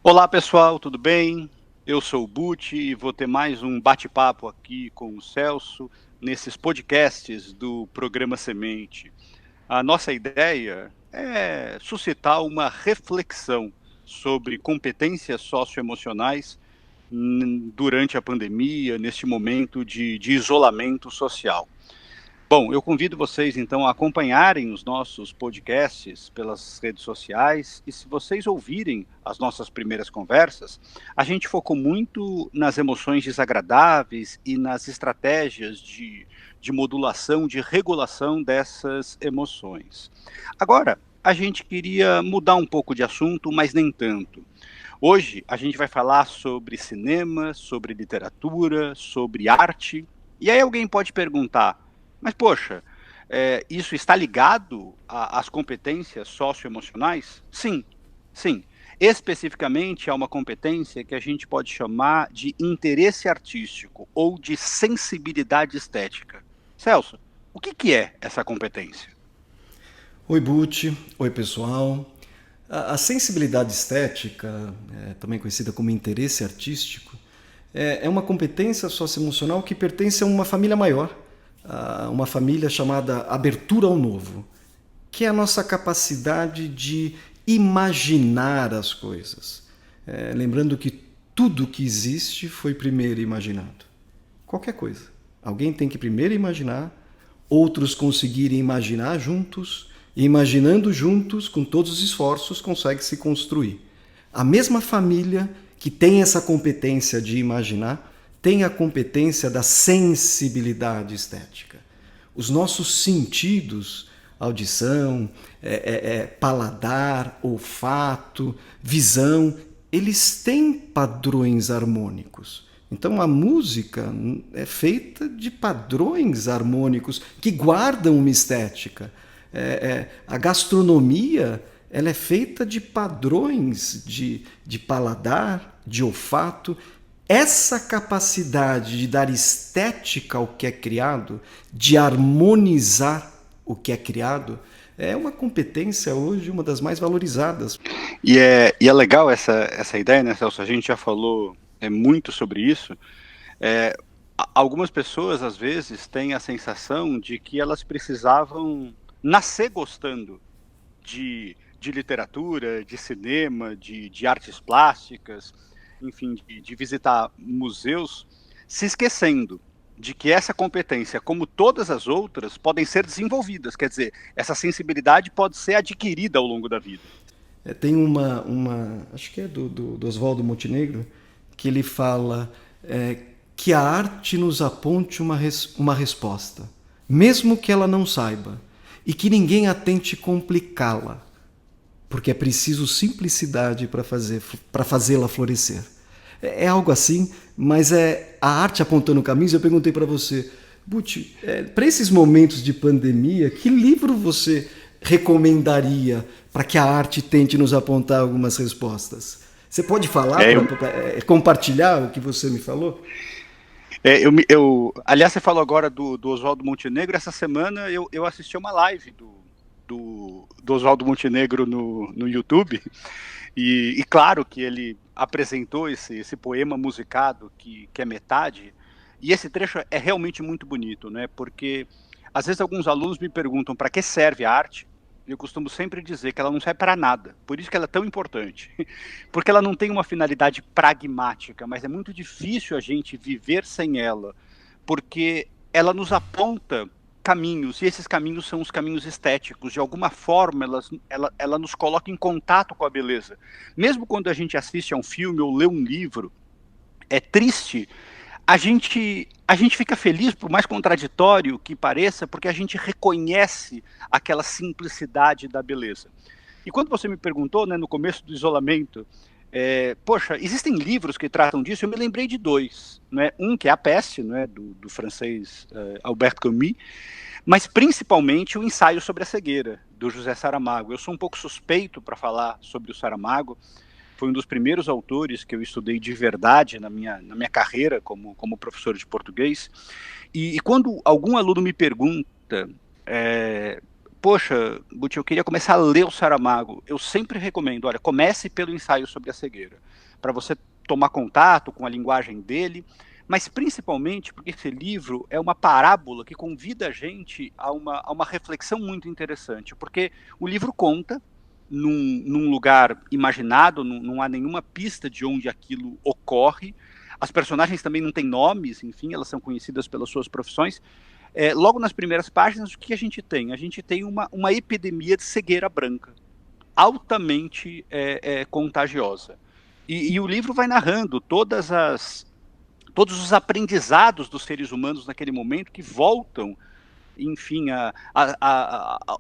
Olá pessoal, tudo bem? Eu sou o Buti e vou ter mais um bate-papo aqui com o Celso nesses podcasts do programa Semente. A nossa ideia é suscitar uma reflexão sobre competências socioemocionais durante a pandemia, neste momento de isolamento social. Bom, eu convido vocês então a acompanharem os nossos podcasts pelas redes sociais e se vocês ouvirem as nossas primeiras conversas, a gente focou muito nas emoções desagradáveis e nas estratégias de modulação, de regulação dessas emoções. Agora, a gente queria mudar um pouco de assunto, mas nem tanto. Hoje a gente vai falar sobre cinema, sobre literatura, sobre arte. E aí alguém pode perguntar, mas poxa, isso está ligado às competências socioemocionais? Sim, sim. Especificamente a uma competência que a gente pode chamar de interesse artístico ou de sensibilidade estética. Celso, o que é essa competência? Oi, Buti. Oi, pessoal. A sensibilidade estética, também conhecida como interesse artístico, é uma competência socioemocional que pertence a uma família maior, a uma família chamada abertura ao novo, que é a nossa capacidade de imaginar as coisas. Lembrando que tudo que existe foi primeiro imaginado. Qualquer coisa. Alguém tem que primeiro imaginar, outros conseguirem imaginar juntos, e imaginando juntos, com todos os esforços, consegue se construir. A mesma família que tem essa competência de imaginar, tem a competência da sensibilidade estética. Os nossos sentidos, audição, paladar, olfato, visão, eles têm padrões harmônicos. Então a música é feita de padrões harmônicos que guardam uma estética. A gastronomia ela é feita de padrões de paladar, de olfato. Essa capacidade de dar estética ao que é criado, de harmonizar o que é criado, é uma competência hoje uma das mais valorizadas. E é legal essa ideia, né, Celso? A gente já falou muito sobre isso. Algumas pessoas, às vezes, têm a sensação de que elas precisavam nascer gostando de literatura, de cinema, de artes plásticas, enfim, de visitar museus, se esquecendo de que essa competência, como todas as outras, podem ser desenvolvidas. Quer dizer, essa sensibilidade pode ser adquirida ao longo da vida. Tem acho que é do Oswaldo Montenegro, que ele fala que a arte nos aponte uma resposta, mesmo que ela não saiba, e que ninguém a tente complicá-la, porque é preciso simplicidade para fazê-la florescer. É algo assim, mas é a arte apontando caminhos. Eu perguntei para você, Buti, para esses momentos de pandemia, que livro você recomendaria para que a arte tente nos apontar algumas respostas? Você pode falar, É, eu, compartilhar o que você me falou? aliás, você falou agora do Oswaldo Montenegro. Essa semana eu assisti uma live do Oswaldo Montenegro no YouTube, e claro que ele apresentou esse poema musicado que é metade, e esse trecho é realmente muito bonito, né? Porque às vezes alguns alunos me perguntam para que serve a arte. Eu costumo sempre dizer que ela não serve para nada, por isso que ela é tão importante, porque ela não tem uma finalidade pragmática, mas é muito difícil a gente viver sem ela, porque ela nos aponta caminhos, e esses caminhos são os caminhos estéticos. De alguma forma, ela nos coloca em contato com a beleza. Mesmo quando a gente assiste a um filme ou lê um livro, é triste, a gente fica feliz, por mais contraditório que pareça, porque a gente reconhece aquela simplicidade da beleza. E quando você me perguntou, né, no começo do isolamento, poxa, existem livros que tratam disso. Eu me lembrei de dois, né? Um que é A Peste, né, do francês Albert Camus, mas principalmente o Ensaio sobre a Cegueira, do José Saramago. Eu sou um pouco suspeito para falar sobre o Saramago. Foi um dos primeiros autores que eu estudei de verdade na minha carreira como professor de português. E quando algum aluno me pergunta, poxa, Guti, eu queria começar a ler o Saramago, eu sempre recomendo, olha, comece pelo Ensaio sobre a Cegueira. para você tomar contato com a linguagem dele, mas principalmente porque esse livro é uma parábola que convida a gente a uma reflexão muito interessante, porque o livro conta num lugar imaginado, não há nenhuma pista de onde aquilo ocorre, as personagens também não têm nomes, enfim, elas são conhecidas pelas suas profissões. Logo nas primeiras páginas, o que a gente tem? A gente tem uma epidemia de cegueira branca, altamente contagiosa. E o livro vai narrando todos os aprendizados dos seres humanos naquele momento que voltam, enfim,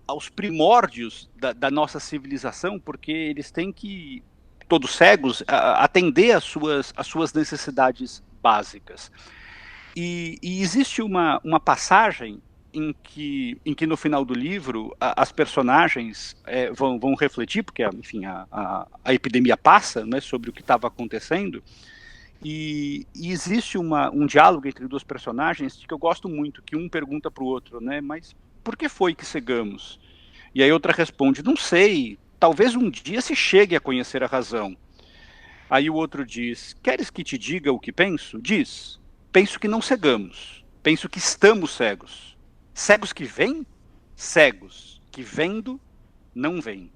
aos primórdios da nossa civilização, porque eles têm que, todos cegos, atender às suas necessidades básicas. E existe uma passagem em que no final do livro as personagens vão refletir, porque, enfim, a epidemia passa, né, sobre o que estava acontecendo, e existe um diálogo entre duas personagens que eu gosto muito, que um pergunta para o outro, né, mas por que foi que cegamos? E aí outra responde, não sei, talvez um dia se chegue a conhecer a razão. Aí o outro diz, queres que te diga o que penso? Diz, penso que não cegamos, penso que estamos cegos. Cegos que veem? Cegos que vendo, não veem.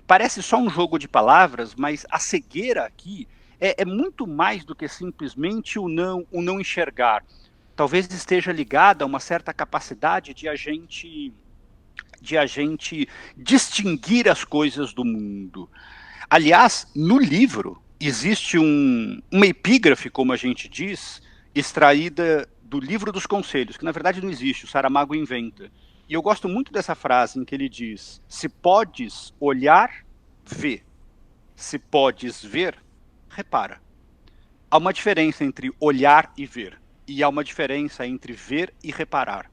Parece só um jogo de palavras, mas a cegueira aqui é muito mais do que simplesmente o não enxergar. Talvez esteja ligada a uma certa capacidade de a gente distinguir as coisas do mundo. Aliás, no livro existe uma epígrafe, como a gente diz, extraída do livro dos conselhos, que na verdade não existe, o Saramago inventa. E eu gosto muito dessa frase em que ele diz, se podes olhar, vê. Se podes ver, repara. Há uma diferença entre olhar e ver. E há uma diferença entre ver e reparar.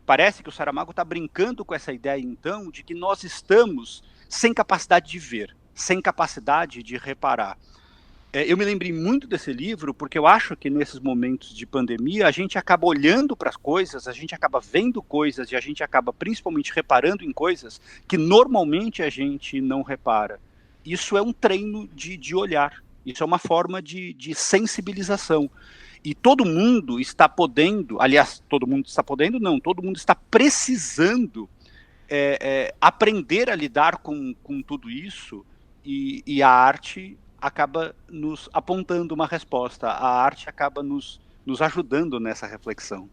Parece que o Saramago está brincando com essa ideia, então, de que nós estamos sem capacidade de ver, sem capacidade de reparar. Eu me lembrei muito desse livro porque eu acho que nesses momentos de pandemia a gente acaba olhando para as coisas, a gente acaba vendo coisas e a gente acaba principalmente reparando em coisas que normalmente a gente não repara. Isso é um treino de olhar, isso é uma forma de sensibilização. E todo mundo está podendo, aliás, todo mundo está podendo, não, todo mundo está precisando aprender a lidar com tudo isso, e a arte acaba nos apontando uma resposta, a arte acaba nos ajudando nessa reflexão.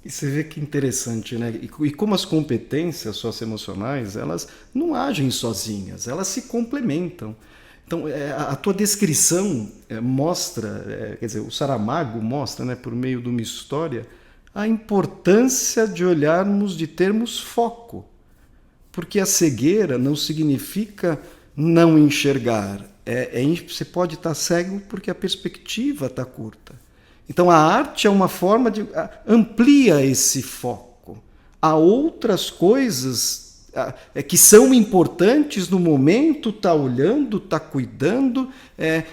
E você vê que interessante, né? E como as competências socioemocionais, elas não agem sozinhas, elas se complementam. Então, a tua descrição mostra, quer dizer, o Saramago mostra, né, por meio de uma história, a importância de olharmos, de termos foco. Porque a cegueira não significa não enxergar. Você pode estar cego porque a perspectiva está curta. Então a arte é uma forma de amplia esse foco. Há outras coisas que são importantes no momento, está olhando, está cuidando.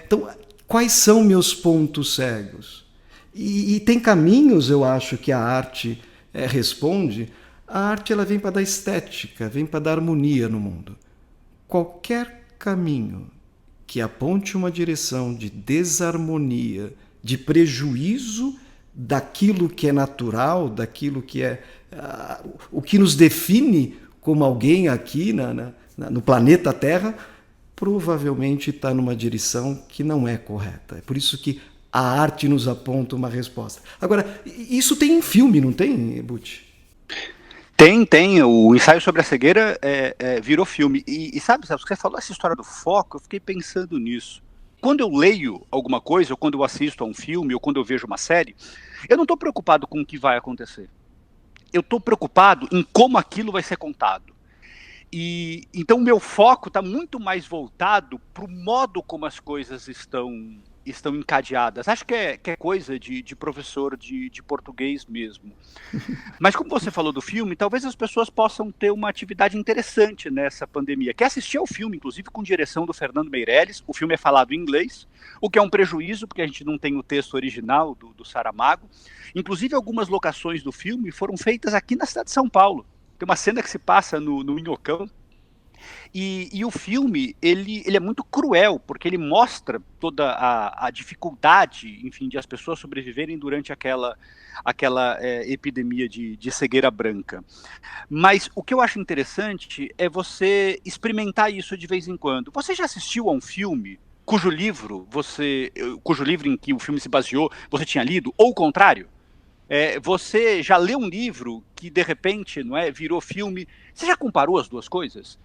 Então, quais são meus pontos cegos? E tem caminhos, eu acho, que a arte responde. A arte ela vem para dar estética, vem para dar harmonia no mundo. Qualquer caminho que aponte uma direção de desarmonia, de prejuízo daquilo que é natural, daquilo que é o que nos define como alguém aqui no planeta Terra, provavelmente está numa direção que não é correta. É por isso que a arte nos aponta uma resposta. Agora, isso tem em filme, não tem, Butch? Tem. O Ensaio sobre a Cegueira virou filme. E sabe, você falou essa história do foco, eu fiquei pensando nisso. Quando eu leio alguma coisa, ou quando eu assisto a um filme, ou quando eu vejo uma série, eu não estou preocupado com o que vai acontecer. Eu estou preocupado em como aquilo vai ser contado. E então o meu foco está muito mais voltado para o modo como as coisas estão encadeadas. Acho que é coisa de professor de português mesmo. Mas como você falou do filme, talvez as pessoas possam ter uma atividade interessante nessa pandemia, que é assistir ao filme, inclusive com direção do Fernando Meirelles. O filme é falado em inglês, o que é um prejuízo, porque a gente não tem o texto original do Saramago. Inclusive, algumas locações do filme foram feitas aqui na cidade de São Paulo. Tem uma cena que se passa no Minhocão, E o filme, ele é muito cruel, porque ele mostra toda a dificuldade, enfim, de as pessoas sobreviverem durante aquela epidemia de cegueira branca. Mas o que eu acho interessante é você experimentar isso de vez em quando. Você já assistiu a um filme cujo livro em que o filme se baseou, você tinha lido, ou o contrário? Você já leu um livro que de repente, não é, virou filme? Você já comparou as duas coisas?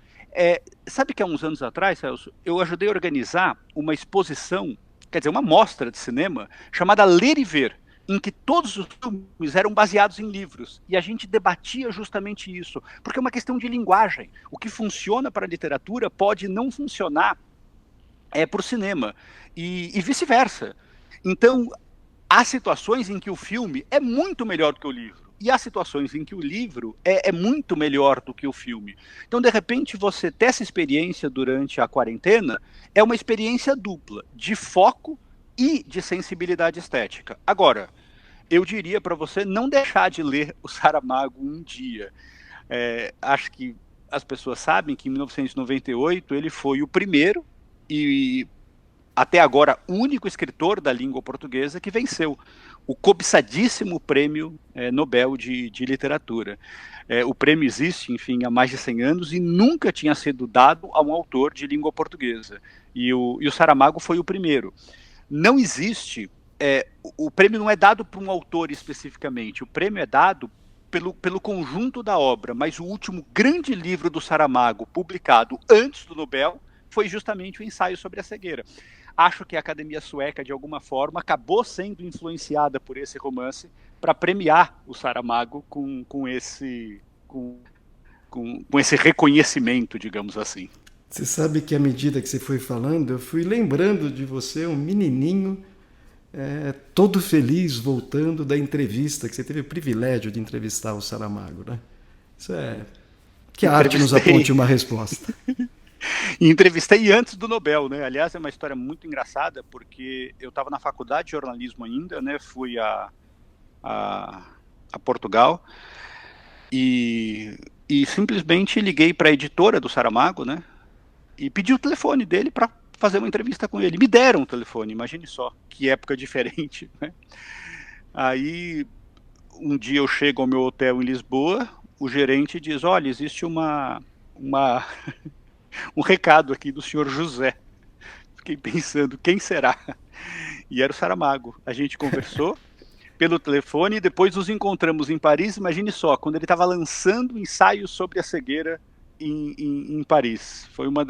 Sabe que há uns anos atrás, Celso, eu ajudei a organizar uma exposição, quer dizer, uma mostra de cinema chamada Ler e Ver, em que todos os filmes eram baseados em livros. E a gente debatia justamente isso, porque é uma questão de linguagem. O que funciona para a literatura pode não funcionar para o cinema, e vice-versa. Então, há situações em que o filme é muito melhor do que o livro, e há situações em que o livro é muito melhor do que o filme. Então, de repente, você ter essa experiência durante a quarentena é uma experiência dupla, de foco e de sensibilidade estética. Agora, eu diria para você não deixar de ler o Saramago um dia. Acho que as pessoas sabem que em 1998 ele foi o primeiro e até agora único escritor da língua portuguesa que venceu o cobiçadíssimo prêmio Nobel de literatura. O prêmio existe, enfim, há mais de 100 anos e nunca tinha sido dado a um autor de língua portuguesa. E o Saramago foi o primeiro. Não existe, o prêmio não é dado por um autor especificamente, o prêmio é dado pelo conjunto da obra, mas o último grande livro do Saramago, publicado antes do Nobel, foi justamente o ensaio sobre a cegueira. Acho que a Academia Sueca, de alguma forma, acabou sendo influenciada por esse romance para premiar o Saramago com esse reconhecimento, digamos assim. Você sabe que à medida que você foi falando, eu fui lembrando de você, um menininho, todo feliz, voltando da entrevista, que você teve o privilégio de entrevistar o Saramago, né? Isso que a arte nos aponte uma resposta. E entrevistei antes do Nobel, né? Aliás, é uma história muito engraçada, porque eu estava na faculdade de jornalismo ainda, né? Fui a Portugal e simplesmente liguei para a editora do Saramago, né? E pedi o telefone dele para fazer uma entrevista com ele. Me deram o telefone, imagine só, que época diferente, né? Aí, um dia eu chego ao meu hotel em Lisboa, o gerente diz, olha, existe um recado aqui do senhor José. Fiquei pensando, quem será? E era o Saramago. A gente conversou pelo telefone e depois nos encontramos em Paris. Imagine só, quando ele estava lançando ensaios sobre a cegueira em Paris. Foi uma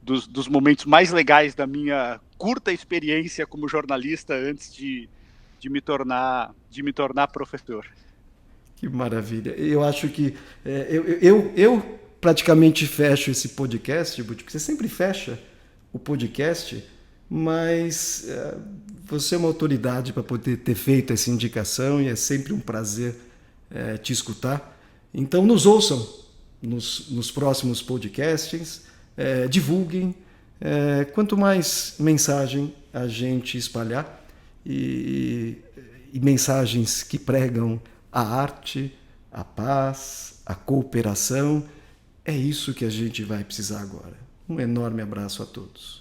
dos momentos mais legais da minha curta experiência como jornalista antes de me tornar professor. Que maravilha. Eu acho que eu praticamente fecho esse podcast, porque você sempre fecha o podcast, mas você é uma autoridade para poder ter feito essa indicação e é sempre um prazer te escutar. Então nos ouçam nos próximos podcasts, divulguem. Quanto mais mensagem a gente espalhar e mensagens que pregam a arte, a paz, a cooperação, é isso que a gente vai precisar agora. Um enorme abraço a todos.